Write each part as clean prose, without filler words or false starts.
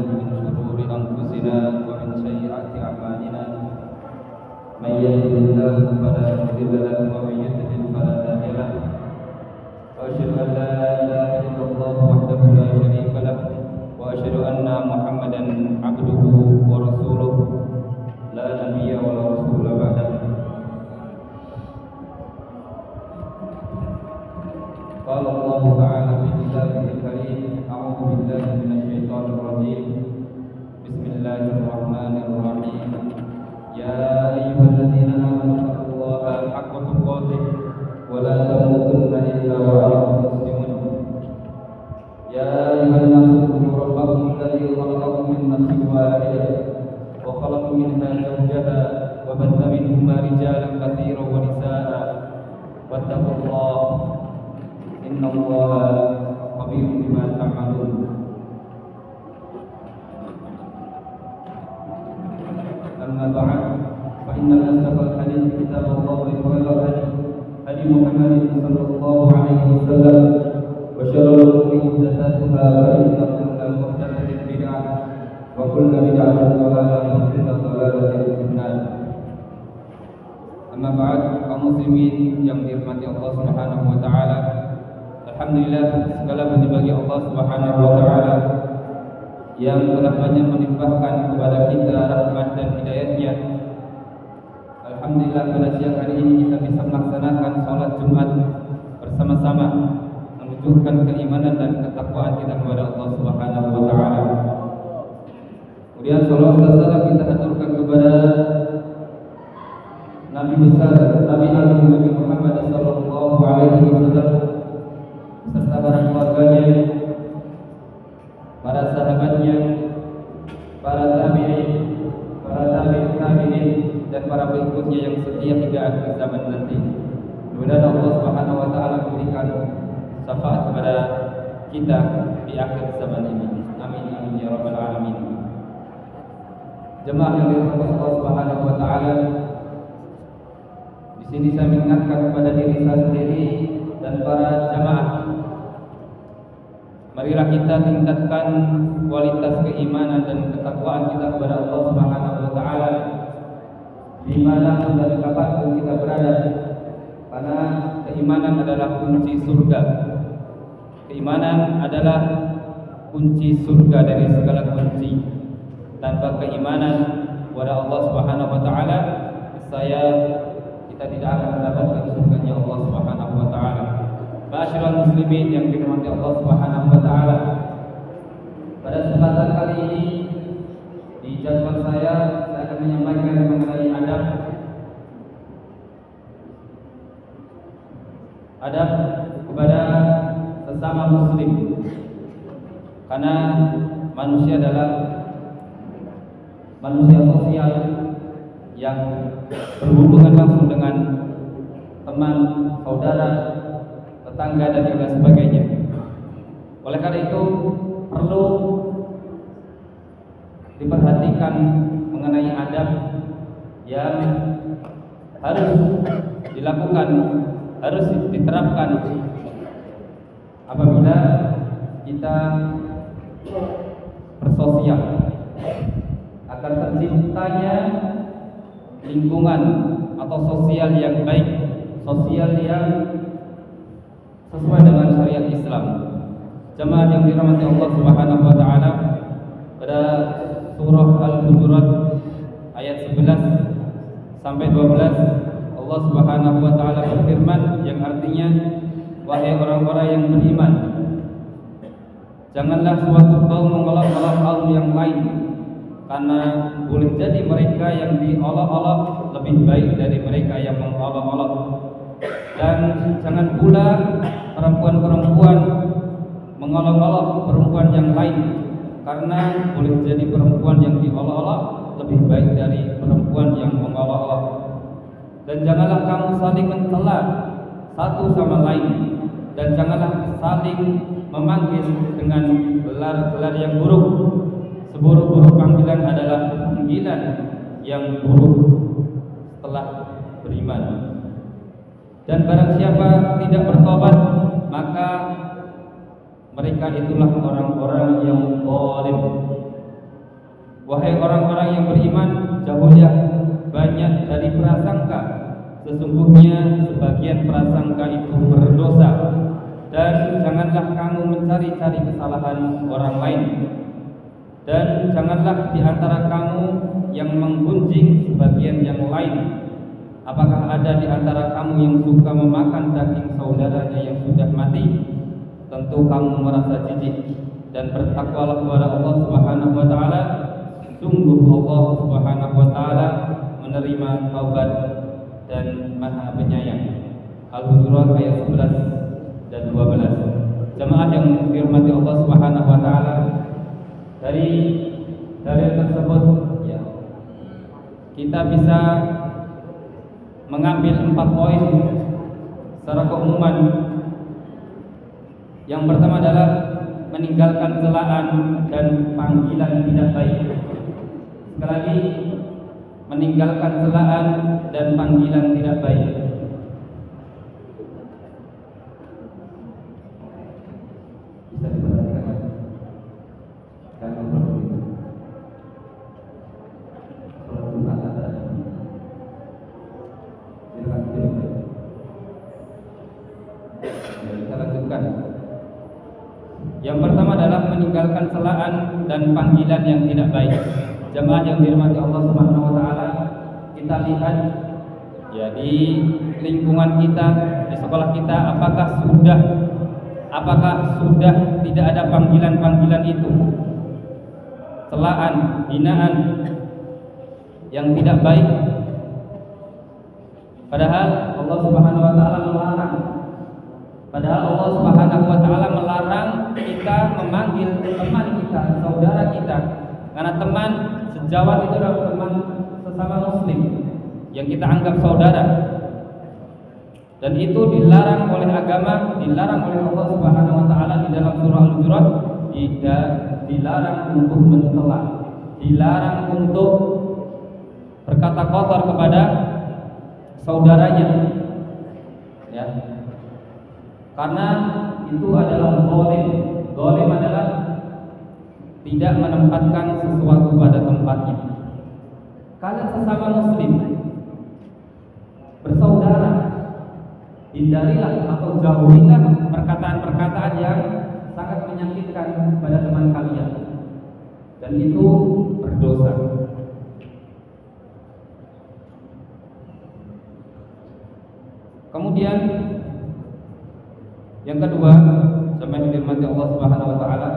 بالله من شرور أنفسنا ومن سيئات أعمالنا من يهده الله فلا مضل له ومن يضلل فلا هادي له وأشهد أن لا إله إلا الله وحده لا شريك له وأشهد أن محمدا عبده ورسوله لا نبي ولا رسول بعده قال الله تعالى في كتابه الكريم أعوذ بالله من الشيطان الرجيم بسم الله الرحمن الرحيم يا أيها الذين آمنوا اتقوا الله حق تقاته ولا تموتن إلا وأنتم مسلمون يا أيها الناس اتقوا ربكم الذي خلقكم من نفس واحدة وخلق منها زوجها وبث منهما رجالا كثيرا ونساء واتقوا الله إن الله خبير بما تعملون أما بعد فإن أصدق الحديث كتاب الله وخير هدي محمد صلى الله عليه وسلم وشر الأمور محدثاتها فإن كل محدثة بدعة وكل بدعة ضلالة وكل ضلالة في النار. Amma ba'd, kaum muslimin yang dirahmati Allah Subhanahu wa taala. Alhamdulillah, segala puji bagi Allah Subhanahu wa taala yang telah banyak melimpahkan kepada kita rahmat dan hidayah-Nya. Alhamdulillah, pada siang hari ini kita bisa melaksanakan salat Jumat bersama-sama, menunjukkan keimanan dan ketakwaan kita kepada Allah Subhanahu wa taala. Kemudian salawat dan salam kita aturkan kepada Nabi besar, Nabi Agung Nabi Muhammad sallallahu alaihi wasallam serta para keluarganya, para sahabatnya, para tabi'in, para tabi'in dan para pengikutnya yang setia hingga akhir zaman nanti. Mudah-mudahan Allah Subhanahu wa taala memberikan syafaat kepada kita di akhir zaman ini. Amin amin ya rabbal alamin. Jemaah yang dirahmati Allah Subhanahu wa taala, di sini saya mengingatkan kepada diri saya sendiri dan para jamaah, marilah kita tingkatkan kualitas keimanan dan ketakwaan kita kepada Allah Subhanahu wa taala di mana pun dan kapanpun kita berada, karena keimanan adalah kunci surga. Keimanan adalah kunci surga dari segala kunci. Tanpa keimanan kepada Allah Subhanahu wa taala, kita tidak akan mendapatkan surganya Allah Subhanahu wa taala. Ma'asyiral muslimin yang dirahmati Allah Subhanahu wa taala, pada kesempatan kali ini di jadwal saya akan menyampaikan mengenai adab kepada sesama muslim. Karena manusia adalah manusia sosial yang berhubungan langsung dengan teman, saudara, tetangga dan juga sebagainya. Oleh karena itu perlu diperhatikan mengenai adab yang harus dilakukan, harus diterapkan apabila kita bersosial, agar terciptanya lingkungan atau sosial yang baik, sosial yang sesuai dengan syariat Islam. Jemaah yang dirahmati Allah Subhanahu wa taala, pada surah Al-Hujurat ayat 11 sampai 12 Allah Subhanahu wa taala berfirman yang artinya, wahai orang-orang yang beriman, janganlah suatu kaum mengolok-olok kaum yang lain, karena boleh jadi mereka yang diolok-olok lebih baik dari mereka yang mengolok-olok. Dan jangan pula perempuan-perempuan mengolok-olok perempuan yang lain, karena boleh jadi perempuan yang diolok-olok lebih baik dari perempuan yang mengolok-olok. Dan janganlah kamu saling mencela satu sama lain, dan janganlah saling memanggil dengan gelar-gelar yang buruk. Seburuk-buruk panggilan adalah panggilan yang buruk setelah beriman. Dan barang siapa tidak bertobat, maka mereka itulah orang-orang yang zalim. Wahai orang-orang yang beriman, jauhilah banyak dari prasangka. Sesungguhnya sebagian prasangka itu berdosa. Dan janganlah kamu mencari-cari kesalahan orang lain. Dan janganlah di antara kamu yang menggunjing sebagian yang lain. Apakah ada di antara kamu yang suka memakan daging saudaranya yang sudah mati? Tentu kamu merasa jijik. Dan bertakwalah kepada Allah Subhanahu wa taala. Sungguh Allah Subhanahu wa taala menerima taubat dan Maha Penyayang. Al-Hujurat ayat 11 dan 12. Jemaah yang dirahmati Allah Subhanahu wa taala, dari dalil tersebut ya, kita bisa mengambil 4 poin secara keumuman. Yang pertama adalah meninggalkan celaan dan panggilan tidak baik. Sekali lagi, meninggalkan celaan dan panggilan tidak baik. Bisa diperhatikan kan kita lanjutkan. Yang pertama adalah meninggalkan celaan dan panggilan yang tidak baik. Jemaah yang dirahmati Allah Subhanahu wa taala, kita lihat ya di lingkungan kita, di sekolah kita, apakah sudah tidak ada panggilan-panggilan itu, celaan, hinaan yang tidak baik. Padahal Allah Subhanahu wa taala melarang. Padahal Allah Subhanahu wa taala melarang kita memanggil teman kita, saudara kita. Karena teman sejawat itu adalah teman sesama muslim yang kita anggap saudara. Dan itu dilarang oleh agama, dilarang oleh Allah Subhanahu wa taala di dalam surah Al-Hujurat. Dilarang untuk mencela, dilarang untuk berkata kotor kepada saudaranya. Ya. Karena itu adalah zalim. Zalim adalah tidak menempatkan sesuatu pada tempatnya. Kalian sesama muslim, bersaudara, hindarilah atau jauhilah perkataan-perkataan yang sangat menyakitkan pada teman kalian, dan itu berdosa. Kemudian yang kedua, sama yang dirahmati Allah Subhanahu wa taala,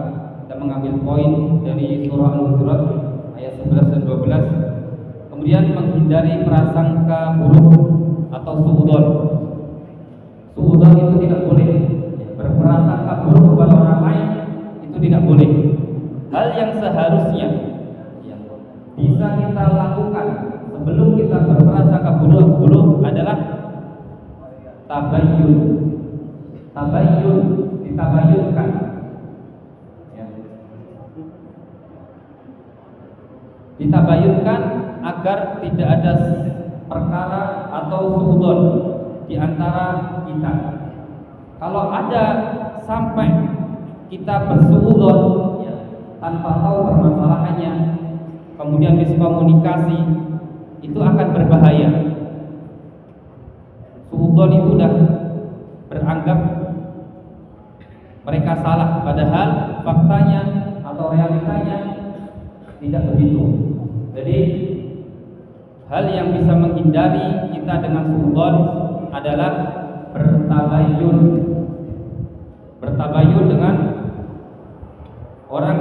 kita mengambil poin dari surah Al-Hujurat ayat 11 dan 12. Kemudian menghindari prasangka buruk atau suudzon. Suudzon itu tidak boleh. Berprasangka buruk kepada orang lain itu tidak boleh. Hal yang seharusnya bisa kita lakukan sebelum kita berprasangka buruk adalah tabayyun. Tabayyun, ditabayyunkan. Ya. Ditabayyunkan agar tidak ada perkara atau suudzon di antara kita. Kalau ada sampai kita bersuudzon ya, tanpa tahu permasalahannya, kemudian miskomunikasi, itu akan berbahaya. Suudzon itu sudah beranggap mereka salah, padahal faktanya atau realitanya tidak begitu. Jadi hal yang bisa menghindari kita dengan suudzon adalah bertabayyun. Bertabayyun dengan orang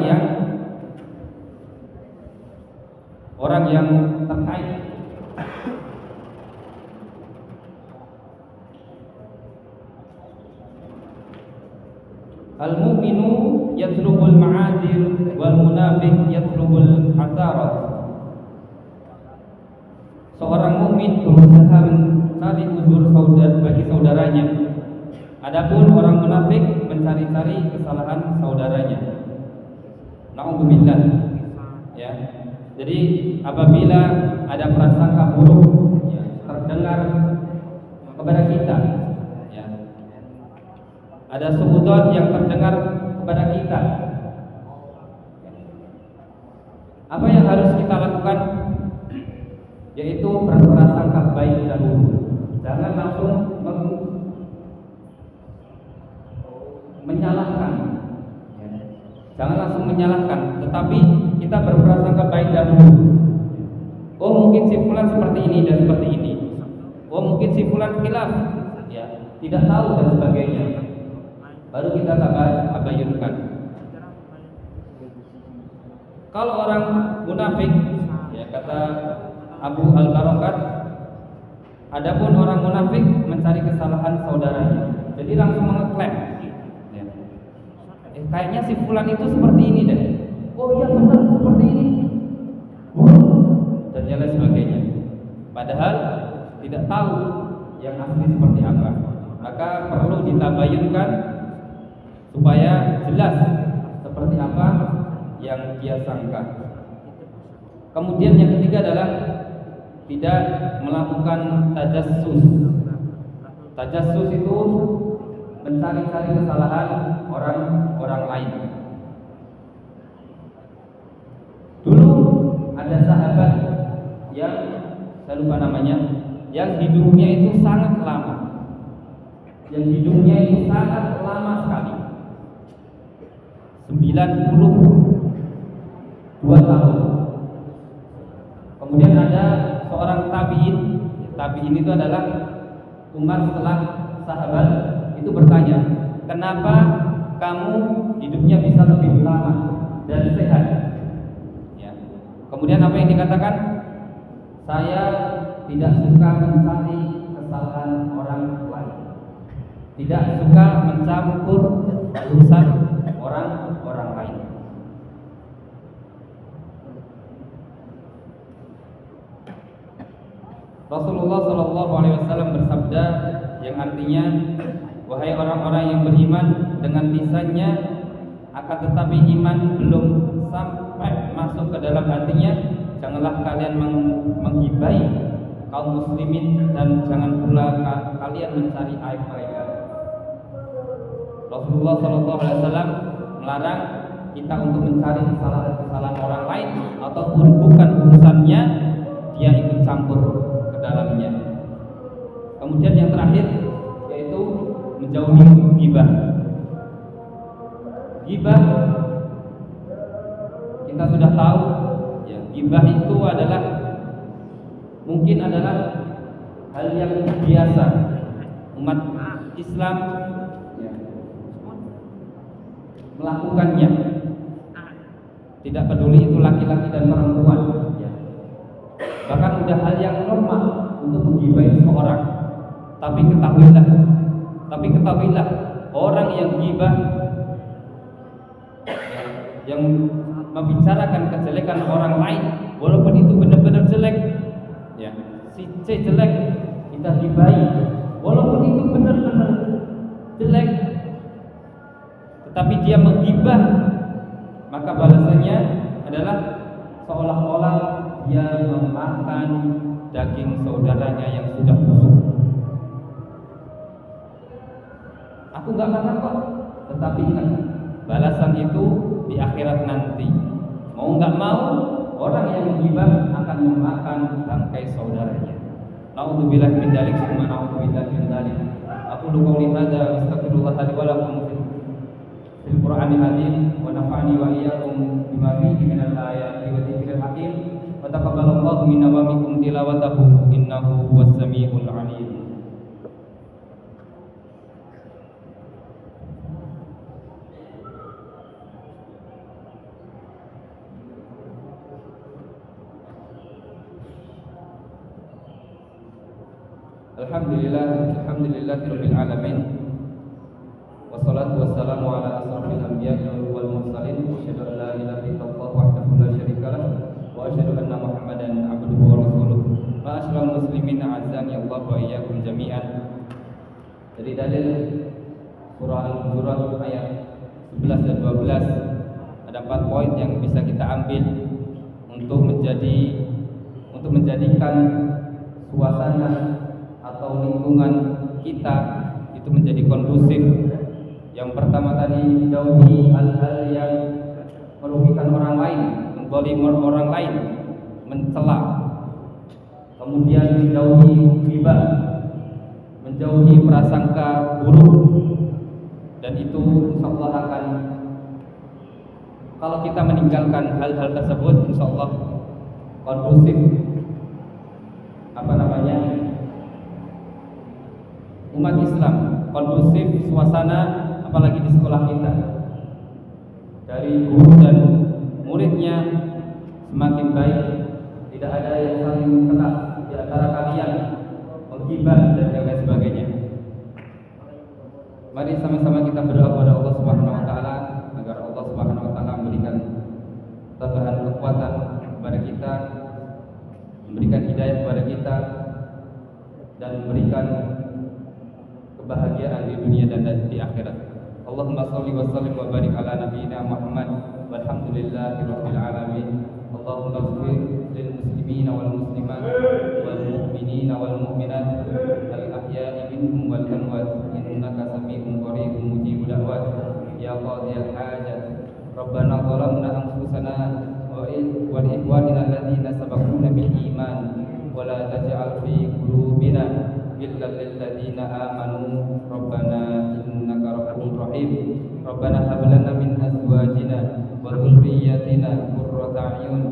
yang terkait. Al-mu'minu yatlubul ma'adir wal munafiq yatlubul hasarat. Seorang mukmin berusaha mencari uzur bagi saudaranya. Adapun orang munafik mencari-cari kesalahan saudaranya. Na'udzubillah. Ya. Jadi apabila ada prasangka buruk ya, terdengar kepada kita, ya, ada suudzon yang terdengar kepada kita, apa yang harus dahulu. Jangan langsung menyalahkan, ya. Jangan langsung menyalahkan, tetapi kita berprasangka baik dahulu. Oh mungkin si fulan seperti ini dan seperti ini. Oh mungkin si fulan khilaf, ya, tidak tahu dan sebagainya. Baru kita tabayunkan. Kalau orang munafik, ya kata Abu Al-Barakat, adapun orang munafik mencari kesalahan saudaranya, jadi langsung mengeklaim, ya. Kayaknya si fulan itu seperti ini deh. Oh iya benar seperti ini, dan yang lain sebagainya. Padahal tidak tahu yang asli seperti apa. Maka perlu ditabayunkan supaya jelas seperti apa yang dia sangka. Kemudian yang ketiga adalah tidak melakukan tajassus. Tajassus itu mencari-cari kesalahan orang lain. Dulu ada sahabat yang saya lupa namanya, yang hidupnya itu sangat lama. Yang hidupnya itu sangat lama sekali. 92 tahun. Kemudian ada seorang tabi'in. Tabi'in itu adalah umat setelah sahabat, itu bertanya, kenapa kamu hidupnya bisa lebih lama dan sehat? Ya. Kemudian apa yang dikatakan? Saya tidak suka mencari kesalahan orang lain, tidak suka mencampur urusan orang lain. Rasulullah Shallallahu Alaihi Wasallam bersabda yang artinya, wahai orang-orang yang beriman, dengan lisannya akan tetapi iman belum sampai masuk ke dalam hatinya, janganlah kalian menggibai kaum muslimin dan jangan pula kalian mencari aib mereka. Rasulullah Shallallahu Alaihi Wasallam melarang kita untuk mencari kesalahan orang lain ataupun bukan urusannya dia ikut campur ke dalamnya. Kemudian yang terakhir yaitu menjauhi ghibah. Ghibah kita sudah tahu, ya, ghibah itu adalah mungkin adalah hal yang biasa umat Islam, ya, melakukannya. Tidak peduli itu laki-laki dan perempuan, ya. Bahkan udah hal yang normal untuk menggibai seseorang. Tapi ketahuilah orang yang ghibah, yang membicarakan kejelekan orang lain, walaupun itu benar-benar jelek, ya, si C jelek kita ghibai, walaupun itu benar-benar jelek, tetapi dia menggibah, maka balasannya adalah seolah-olah dia memakan daging saudaranya yang sudah busuk. Aku gak makan kok, tetapi ingat, balasan itu di akhirat nanti. Mau nggak mau, orang yang menggibah akan memakan bangkai saudaranya. Na'udzubillahi min dzalik, summa na'udzubillahi min dzalik. Aku qouli hadza astaghfirullah li wa lakum fil Qur'anil azim wa nafa'ani wa iyyakum bima fihi minal ayati wa dzikril hakim. Wa taqabbalallahu minna wa minkum tilawatahu innahu huwas samiul 'alim. Alhamdulillahirabbil alamin. Wassalatu wassalamu ala asrofil anbiya'i wal mursalin. Asyhadu an la ilaha illallah wahdahu la syarikalah wa asyhadu anna Muhammadan abduhu wa rasuluh. Ma'asyiral muslimin a'azzani Allah wa iyyakum jami'an. Dari dalil surah Al-Hujurat ayat 11 dan 12 ada 4 poin yang bisa kita ambil untuk menjadikan suasana atau lingkungan kita itu menjadi kondusif. Yang pertama tadi, jauhi hal-hal yang merugikan orang lain, menzalimi orang lain, mencela. kemudian menjauhi ghibah, menjauhi prasangka buruk, dan itu insyaallah akan, kalau kita meninggalkan hal-hal tersebut, insyaallah kondusif umat Islam, kondusif suasana apalagi di sekolah kita, dari guru dan muridnya semakin baik, tidak ada yang saling mencela di antara kalian, menggibah dan lain sebagainya. Mari sama-sama kita berdoa kepada Allah Subhanahu wa taala agar Allah Subhanahu wa taala memberikan tambahan kekuatan kepada kita, memberikan hidayah kepada kita, dan memberikan kebahagiaan di dunia dan di akhirat. Allahumma shalli wa sallim wa barik ala nabiyyina Muhammad walhamdulillahi rabbil alamin. Allahumma ighfir lil muslimina wal muslimat wal mu'minina wal mu'minat al ahya'i minhum wal amwat innaka sami'un qaribun mujibud da'wat ya qadiyal hajat. Rabbana zalamna anfusana wa ikhwanina alladziina sabaquna bil iman wa la taj'al fi qulubina ghillan lil ladzina amanu rabbana innaka ra'ufur rahim. Rabbana hab lana min azwajina wa dhurriyyatina qurrata a'yun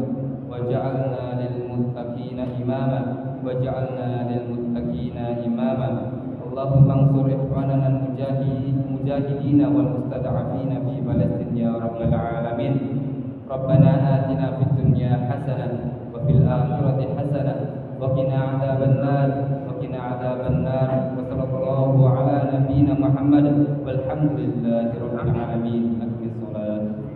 waj'alna lil muttaqina imama waj'alna lil muttaqina imama. Allahumma ansur ikhwanana al-mujahidina wal mustad'afina fi Palestin ya rabbal alamin. Rabbana atina fid dunya hasanah wa fil akhirati hasanah wa qina adzaban nar وقنا عذاب النار وصلى الله على نبينا محمد والحمد لله رب العالمين. أقم الصلاة.